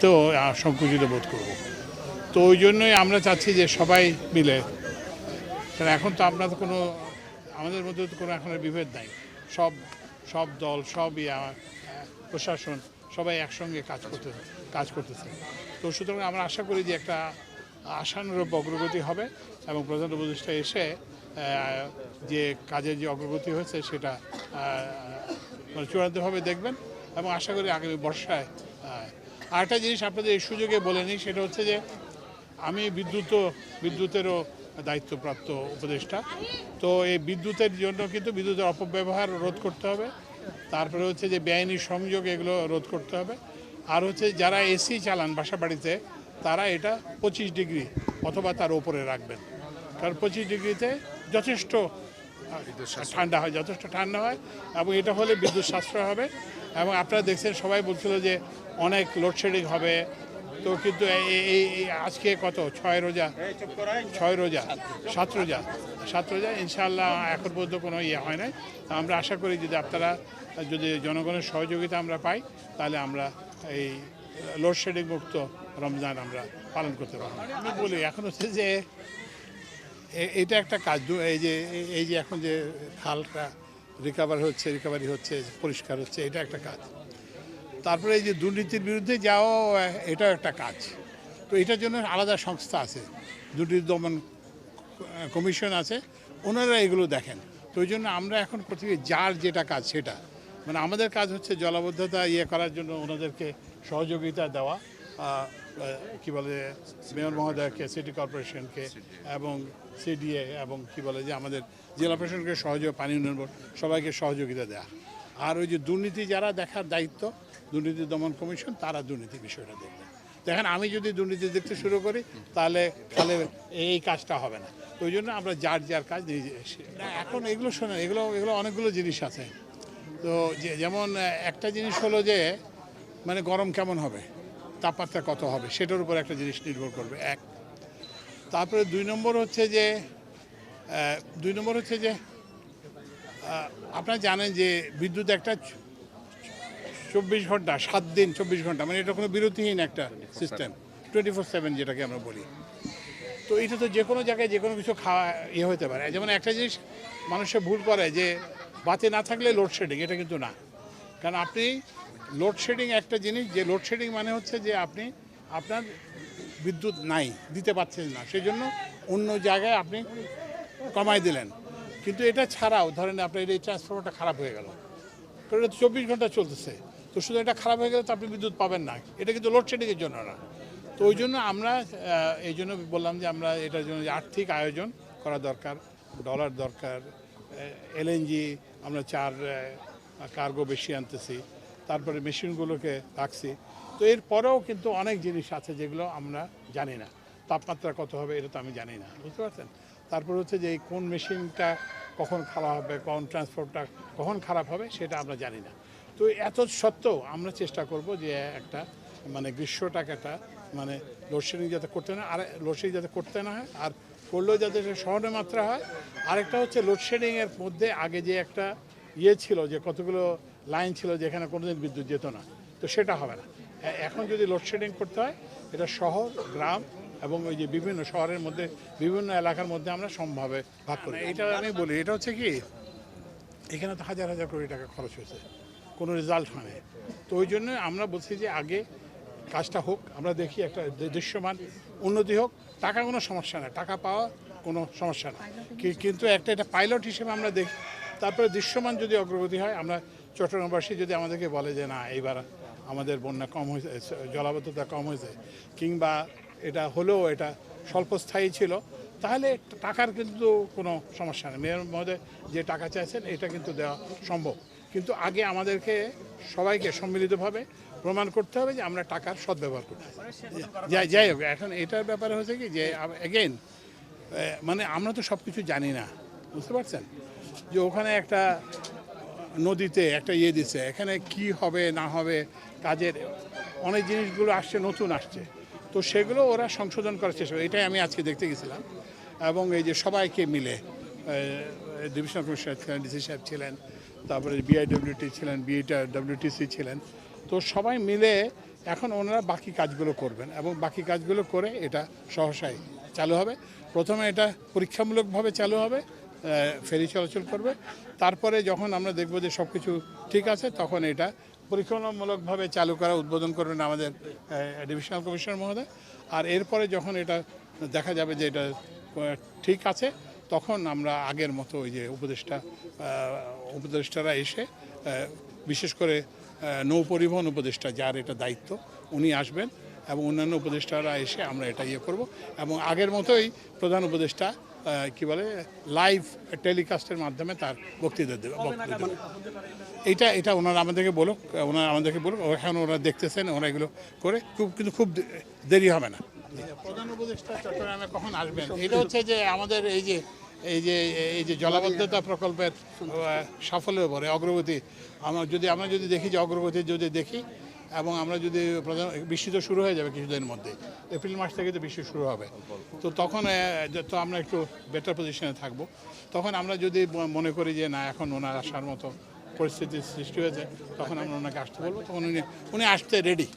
আসতেও সংকুচিত বোধ করব। তো ওই জন্যই আমরা চাচ্ছি যে সবাই মিলে, কারণ এখন তো আপনার তো কোনো আমাদের মধ্যে তো কোনো এখন বিভেদ নাই, সব সব দল সব প্রশাসন সবাই একসঙ্গে কাজ করতেছে। তো সুতরাং আমরা আশা করি যে একটা আশানুরূপ অগ্রগতি হবে এবং প্রধান উপদেষ্টা এসে যে কাজের যে অগ্রগতি হয়েছে সেটা মানে চূড়ান্তভাবে দেখবেন এবং আশা করি আগামী বর্ষায়। আরেকটা জিনিস আপনাদের এই সুযোগে বলে নিই, সেটা হচ্ছে যে আমি বিদ্যুতেরও দায়িত্বপ্রাপ্ত উপদেষ্টা। তো এই বিদ্যুতের জন্য কিন্তু বিদ্যুতের অপব্যবহার রোধ করতে হবে, তারপরে হচ্ছে যে বেআইনি সংযোগ এগুলো রোধ করতে হবে, আর হচ্ছে যারা এসি চালান বাসা বাড়িতে তারা এটা 25 ডিগ্রি অথবা তার উপরে রাখবেন, কারণ 25 ডিগ্রিতে যথেষ্ট ঠান্ডা হয় এবং এটা হলে বিদ্যুৎ সাশ্রয় হবে। এবং আপনারা দেখছেন সবাই বলছিল যে অনেক লোডশেডিং হবে, তো কিন্তু এই আজকে কত 7 রোজা ইনশাআল্লাহ এখন পর্যন্ত কোনো হয় নাই। আমরা আশা করি যদি জনগণের সহযোগিতা আমরা পাই তাহলে আমরা এই লোডশেডিং মুক্ত রমজান আমরা পালন করতে পারবো। আমি বলি এখন হচ্ছে যে এটা একটা কাজ, এই যে এখন যে খালটা রিকাভারি হচ্ছে পরিষ্কার হচ্ছে, এটা একটা কাজ। তারপরে এই যে দুর্নীতির বিরুদ্ধে যাওয়া, এটাও একটা কাজ। তো এটার জন্য আলাদা সংস্থা আছে, দুর্নীতি দমন কমিশন আছে, ওনারা এগুলো দেখেন। তো ওই জন্য আমরা এখন প্রথমে যার যেটা কাজ সেটা, মানে আমাদের কাজ হচ্ছে জলাবদ্ধতা করার জন্য ওনাদেরকে সহযোগিতা দেওয়া, কি বলে মেয়র মহোদয়কে, সিটি কর্পোরেশনকে এবং সিডিএ এবং কি বলে যে আমাদের জেলা প্রশাসনকে পানি উন্নয়ন বোর্ড সবাইকে সহযোগিতা দেওয়া। আর ওই যে দুর্নীতি যারা দেখার দায়িত্ব দুর্নীতি দমন কমিশন, তারা দুর্নীতি বিষয়টা দেখবেন। দেখেন আমি যদি দুর্নীতি দেখতে শুরু করি তাহলে এই কাজটা হবে না। তো ওই জন্য আমরা যার কাজ নিয়ে এখন এগুলো শোনেন, এগুলো অনেকগুলো জিনিস আছে। তো যেমন একটা জিনিস হলো যে মানে গরম কেমন হবে, তাপমাত্রা কত হবে, সেটার উপর একটা জিনিস নির্ভর করবে এক। তারপরে 2 নম্বর হচ্ছে যে আপনারা জানেন যে বিদ্যুৎ একটা 24 ঘন্টা 7 দিন 24 ঘন্টা, মানে এটা কোনো বিরতিহীন একটা সিস্টেম, 24/7 যেটাকে আমরা বলি। তো এটা তো যে কোনো জায়গায় যে কোনো কিছু খাওয়া হতে পারে। যেমন একটা জিনিস মানুষে ভুল করে যে বাতি না থাকলে লোডশেডিং, এটা কিন্তু না। কারণ আপনি লোডশেডিং একটা জিনিস, যে লোডশেডিং মানে হচ্ছে যে আপনার বিদ্যুৎ নাই, দিতে পারছেন না, সেই জন্য অন্য জায়গায় আপনি কমাই দিলেন। কিন্তু এটা ছাড়াও ধরেন আপনার এই ট্রান্সফরমারটা খারাপ হয়ে গেল, কারণ এটা 24 ঘন্টা চলতেছে, তো শুধু এটা খারাপ হয়ে গেলে তো আপনি বিদ্যুৎ পাবেন না, এটা কিন্তু লোডশেডিংয়ের জন্য না। তো ওই জন্য আমরা এই জন্য বললাম যে আমরা এটার জন্য আর্থিক আয়োজন করা দরকার, ডলার দরকার, এলএনজি আমরা 4 কার্গো বেশি আনতেছি, তারপরে মেশিনগুলোকে রাখছি। তো এরপরেও কিন্তু অনেক জিনিস আছে যেগুলো আমরা জানি না, তাপমাত্রা কত হবে এটা তো আমি জানি না, বুঝতে পারছেন। তারপর হচ্ছে যে কোন মেশিনটা কখন খারাপ হবে, কোন ট্রান্সপোর্টটা কখন খারাপ হবে সেটা আমরা জানি না। তো এত সত্ত্বেও আমরা চেষ্টা করব যে একটা মানে গ্রীষ্মটাকে একটা মানে লোডশেডিং যাতে করতে না, আর লোডশেডিং যাতে করতে না হয়, আর করলেও যাতে সহনে মাত্রা হয়। আরেকটা হচ্ছে লোডশেডিংয়ের মধ্যে আগে যে একটা ছিল যে কতগুলো লাইন ছিল যেখানে কোনোদিন বিদ্যুৎ যেত না, তো সেটা হবে না। এখন যদি লোডশেডিং করতে হয় এটা শহর গ্রাম এবং ওই যে বিভিন্ন শহরের মধ্যে বিভিন্ন এলাকার মধ্যে আমরা সমভাবে ভাগ করি। এটা আমি বলি, এটা হচ্ছে কি এখানে তো হাজার হাজার কোটি টাকা খরচ হয়েছে, কোনো রেজাল্ট হয় না। তো ওই জন্য আমরা বলছি যে আগে কাজটা হোক, আমরা দেখি একটা দৃশ্যমান উন্নতি হোক, টাকা কোনো সমস্যা না, টাকা পাওয়া কোনো সমস্যা না, কিন্তু এটা পাইলট হিসেবে আমরা দেখি। তারপরে দৃশ্যমান যদি অগ্রগতি হয়, আমরা চট্টগ্রামবাসী যদি আমাদেরকে বলে যে না এইবার আমাদের বন্যা কম হয়েছে, জলাবদ্ধতা কম হয়েছে, কিংবা এটা হলেও এটা স্বল্পস্থায়ী ছিল, তাহলে টাকার কিন্তু কোনো সমস্যা নেই। মেয়র মহোদয় যে টাকা চাইছেন এটা কিন্তু দেওয়া সম্ভব, কিন্তু আগে আমাদেরকে সবাইকে সম্মিলিতভাবে প্রমাণ করতে হবে যে আমরা টাকার সদ্ব্যবহার করতে। যাই হোক, এখন এটার ব্যাপারে হচ্ছে কি যে এগেইন মানে আমরা তো সব কিছু জানি না, বুঝতে পারছেন, যে ওখানে একটা নদীতে একটা দিছে, এখানে কি হবে না হবে, কাজের অনেক জিনিসগুলো আসছে, নতুন আসছে, তো সেগুলো ওরা সংশোধন করার চেষ্টা করে। এটাই আমি আজকে দেখতে গেছিলাম। এবং এই যে সবাইকে মিলে ডিভিশনাল কমিশনার ছিলেন, ডিসি সাহেব ছিলেন, তারপরে বিআইডব্লিউটি ছিলেন, বিআইডব্লিউটিসি ছিলেন, তো সবাই মিলে এখন ওনারা বাকি কাজগুলো করবেন এবং বাকি কাজগুলো করে এটা সহসাই চালু হবে। প্রথমে এটা পরীক্ষামূলকভাবে চালু হবে, ফেরি চলাচল করবে। তারপরে যখন আমরা দেখব যে সব কিছু ঠিক আছে, তখন এটা পরীক্ষামূলকভাবে চালু করা উদ্বোধন করবেন আমাদের ডিভিশনাল কমিশনার মহোদয়। আর এরপরে যখন এটা দেখা যাবে যে এটা ঠিক আছে, তখন আমরা আগের মতো ওই যে উপদেষ্টারা এসে, বিশেষ করে নৌ পরিবহন উপদেষ্টা যার এটা দায়িত্ব, উনি আসবেন এবং অন্যান্য উপদেষ্টারা এসে আমরা এটা করব এবং আগের মতোই প্রধান উপদেষ্টা লাইভ টেলিকাস্টের মাধ্যমে তার বক্তৃতা দেবে। এটা ওনারা আমাদেরকে বলুক, এখন ওরা দেখতেছেন, ওরা এগুলো করে কিন্তু খুব দেরি হবে না। প্রধান উপদেষ্টা চট্টগ্রামে কখন আসবেন, এটা হচ্ছে যে আমাদের এই যে জলাবদ্ধতা প্রকল্পের সাফল্যের পরে অগ্রগতি আমরা যদি দেখি যে অগ্রগতি যদি দেখি, এবং আমরা যদি বৃষ্টি তো শুরু হয়ে যাবে কিছুদিনের মধ্যে, এপ্রিল মাস থেকে তো বৃষ্টি শুরু হবে, তো তখন তো আমরা একটু বেটার পজিশনে থাকবো। তখন আমরা যদি মনে করি যে না, এখন ওনার আসার মতো পরিস্থিতির সৃষ্টি হয়েছে, তখন আমরা ওনাকে আসতে বলবো, তখন উনি আসতে রেডি।